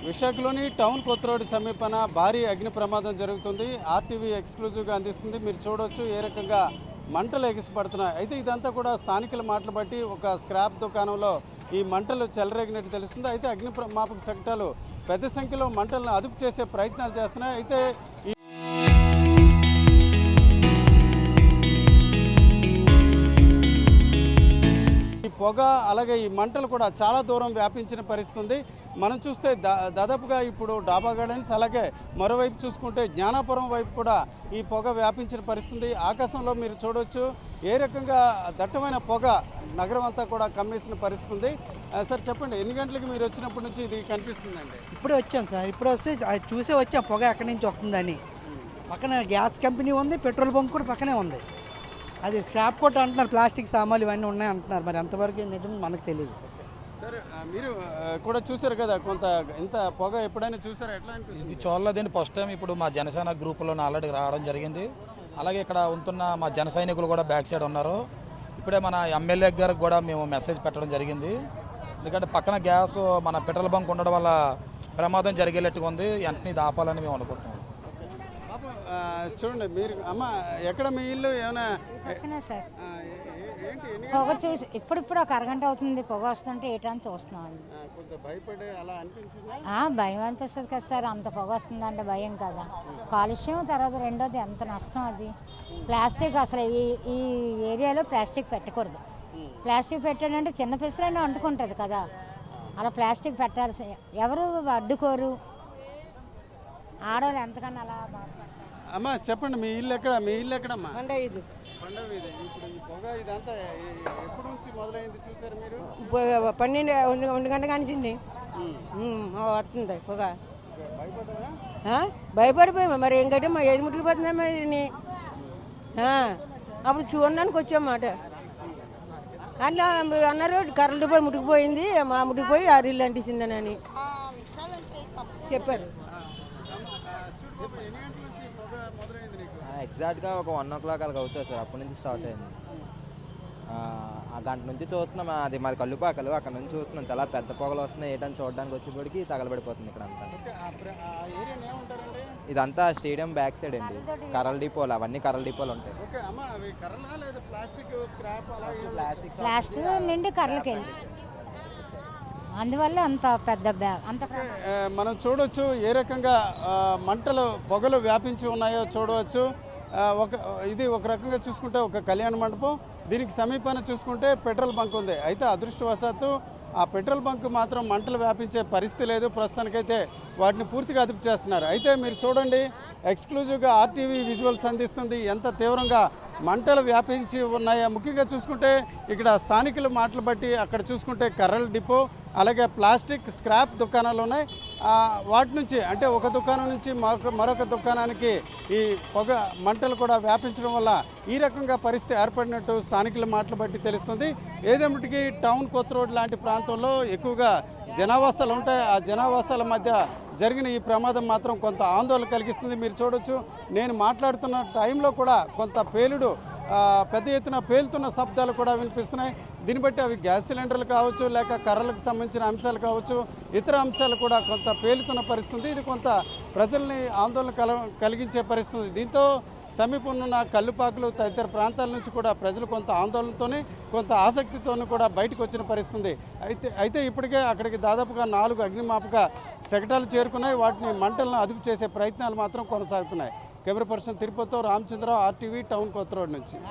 విశాఖలోని టౌన్ కొత్త రోడ్డు సమీపన భారీ అగ్ని ప్రమాదం జరుగుతుంది. ఆర్టీవీ ఎక్స్క్లూజివ్గా అందిస్తుంది. మీరు చూడవచ్చు ఏ రకంగా మంటలు ఎగిసిపడుతున్నాయి. అయితే ఇదంతా కూడా స్థానికుల మాటలు బట్టి ఒక స్క్రాప్ దుకాణంలో ఈ మంటలు చెలరేగినట్టు తెలుస్తుంది. అయితే అగ్నిమాపక శకటాలు పెద్ద సంఖ్యలో మంటలను అదుపు చేసే ప్రయత్నాలు చేస్తున్నాయి. అయితే పొగ అలాగే ఈ మంటలు కూడా చాలా దూరం వ్యాపించిన పరిస్థితి ఉంది. మనం చూస్తే దాదాపుగా ఇప్పుడు డాబా గార్డెన్స్ అలాగే మరోవైపు చూసుకుంటే జ్ఞానాపురం వైపు కూడా ఈ పొగ వ్యాపించిన పరిస్థితి. ఆకాశంలో మీరు చూడవచ్చు ఏ రకంగా దట్టమైన పొగ నగరం అంతా కూడా కమ్మేసిన పరిస్థితి ఉంది. సార్ చెప్పండి, ఎన్ని గంటలకి మీరు వచ్చినప్పటి నుంచి ఇది కనిపిస్తుందండి? ఇప్పుడే వచ్చాం సార్. ఇప్పుడు వస్తే చూసే వచ్చాం పొగ ఎక్కడి నుంచి వస్తుందని. పక్కన గ్యాస్ కంపెనీ ఉంది, పెట్రోల్ బంక్ కూడా పక్కనే ఉంది. అది స్క్రాప్ కొట్ట అంటున్నారు, ప్లాస్టిక్ సామాన్లు ఇవన్నీ ఉన్నాయి అంటున్నారు. మరి ఎంతవరకు ఏంటంటే మనకు తెలియదు. సరే, మీరు కూడా చూసారు కదా, కొంత ఇంత పొగ ఎప్పుడైనా చూసారా? ఎట్లా ఇది చూడలేదండి, ఫస్ట్ టైం. ఇప్పుడు మా జనసేన గ్రూపులో ఆల్రెడీ రావడం జరిగింది. అలాగే ఇక్కడ ఉంటున్న మా జన సైనికులు కూడా బ్యాక్ సైడ్ ఉన్నారు. ఇప్పుడే మన ఎమ్మెల్యే గారికి కూడా మేము మెసేజ్ పెట్టడం జరిగింది. ఎందుకంటే పక్కన గ్యాస్ మన పెట్రోల్ బంక్ ఉండడం వల్ల ప్రమాదం జరిగేటట్టుగా ఉంది. వెంటనే ఇది ఆపాలని మేము అనుకుంటున్నాం. చూడండి, మీరు అమ్మ ఎక్కడ మీ ఇల్లు? ఏమైనా సార్ పొగ చూసి ఇప్పుడిప్పుడు ఒక అరగంట అవుతుంది పొగ వస్తుంటే ఏటని చూస్తున్నాం. భయం అనిపిస్తుంది కదా సార్, అంత పొగ వస్తుందంటే భయం కదా. కాలుష్యం, తర్వాత రెండోది ఎంత నష్టం. అది ప్లాస్టిక్ అసలు ఈ ఏరియాలో ప్లాస్టిక్ పెట్టకూడదు. ప్లాస్టిక్ పెట్టాడంటే చిన్న పిసరైనా అంటుకుంటుంది కదా, అలా ప్లాస్టిక్ పెట్టాల్సి ఎవరు అడ్డుకోరు. ఆడవాళ్ళు ఎంతకన్నా అలా బాధపడతారు. అమ్మా చెప్పండి, మీ ఇల్లు ఎక్కడ? మీ ఇల్లు ఎక్కడమ్మా? పండగ. ఇప్పుడు ఈ పొగ ఇదంతా ఎప్పటి నుంచి మొదలైంది చూసారు మీరు? 12 గంటల కానిచింది వస్తుంది పొగ. భయపడిపోయామా మరి, ఏంటంటే మా ఏది ముట్టుకుపోతుందా మరి. అప్పుడు చూడడానికి వచ్చామాట. అట్లా అన్నారు కరెంటు పోయి ముట్టుకుపోయింది, మా ముట్టుకుపోయి ఆ రిల్లు అంటించిందని చెప్పారు. ఎగ్జాక్ట్గా ఒక 1 o'clock అలాగ అవుతుంది సార్. అప్పటి నుంచి స్టార్ట్ అయింది. ఆ గంట నుంచి చూస్తున్నాం. అది మాది కల్లుపాకలు, అక్కడ నుంచి చూస్తున్నాం. చాలా పెద్ద పొగలు వస్తున్నాయి. ఏటని చూడడానికి వచ్చేప్పటికి తగలబడిపోతుంది ఇక్కడ అంతా. ఇదంతా స్టేడియం బ్యాక్ సైడ్ అండి. కర్రల డిపోలు, అవన్నీ కర్రల డిపోలు ఉంటాయి. ప్లాస్టిక్ నిండి కర్రలకి వెళ్ళి అందువల్ల అంత పెద్ద అంత మనం చూడవచ్చు ఏ రకంగా మంటలు పొగలు వ్యాపించి ఉన్నాయో చూడవచ్చు. ఇది ఒక రకంగా చూసుకుంటే ఒక కళ్యాణ మండపం, దీనికి సమీపాన చూసుకుంటే పెట్రోల్ బంక్ ఉంది. అయితే అదృష్టవశాత్తు ఆ పెట్రోల్ బంక్ మాత్రం మంటలు వ్యాపించే పరిస్థితి లేదు. ప్రస్తుతానికైతే వాటిని పూర్తిగా అదుపు చేస్తున్నారు. అయితే మీరు చూడండి, ఎక్స్క్లూజివ్గా ఆర్టీవీ విజువల్స్ అందిస్తుంది ఎంత తీవ్రంగా మంటలు వ్యాపించి ఉన్నాయో. ముఖ్యంగా చూసుకుంటే ఇక్కడ స్థానికుల మాటలు బట్టి అక్కడ చూసుకుంటే కర్రల డిపో అలాగే ప్లాస్టిక్ స్క్రాప్ దుకాణాలు ఉన్నాయి. వాటి నుంచి అంటే ఒక దుకాణం నుంచి మరొక దుకాణానికి ఈ పొగ మంటలు కూడా వ్యాపించడం వల్ల ఈ రకంగా పరిస్థితి ఏర్పడినట్టు స్థానికుల మాటలు బట్టి తెలుస్తుంది. ఏదేమిటికి టౌన్ కొత్త రోడ్ లాంటి ప్రాంతంలో ఎక్కువగా జనావాసాలు ఉంటాయి. ఆ జనావాసాల మధ్య జరిగిన ఈ ప్రమాదం మాత్రం కొంత ఆందోళన కలిగిస్తుంది. మీరు చూడొచ్చు, నేను మాట్లాడుతున్న టైంలో కూడా కొంత పేలుడు, పెద్ద ఎత్తున పేలుతున్న శబ్దాలు కూడా వినిపిస్తున్నాయి. దీన్ని బట్టి అవి గ్యాస్ సిలిండర్లు కావచ్చు, లేక కర్రలకు సంబంధించిన అంశాలు కావచ్చు, ఇతర అంశాలు కూడా కొంత పేలుతున్న పరిస్థితి. ఇది కొంత ప్రజల్ని ఆందోళన కలిగించే పరిస్థితి. దీంతో సమీపంలో కల్లుపాకులు తదితర ప్రాంతాల నుంచి కూడా ప్రజలు కొంత ఆందోళనతోనే కొంత ఆసక్తితోనూ కూడా బయటకు వచ్చిన పరిస్థితి. అయితే ఇప్పటికే అక్కడికి దాదాపుగా 4 అగ్నిమాపక శకటాలు చేరుకున్నాయి. వాటిని మంటలను అదుపు చేసే ప్రయత్నాలు మాత్రం కొనసాగుతున్నాయి. కెమెరా పర్సన్ తిరుపతితో రామచంద్రరావు, ఆర్టీవీ, టౌన్ కొత్త రోడ్ నుంచి.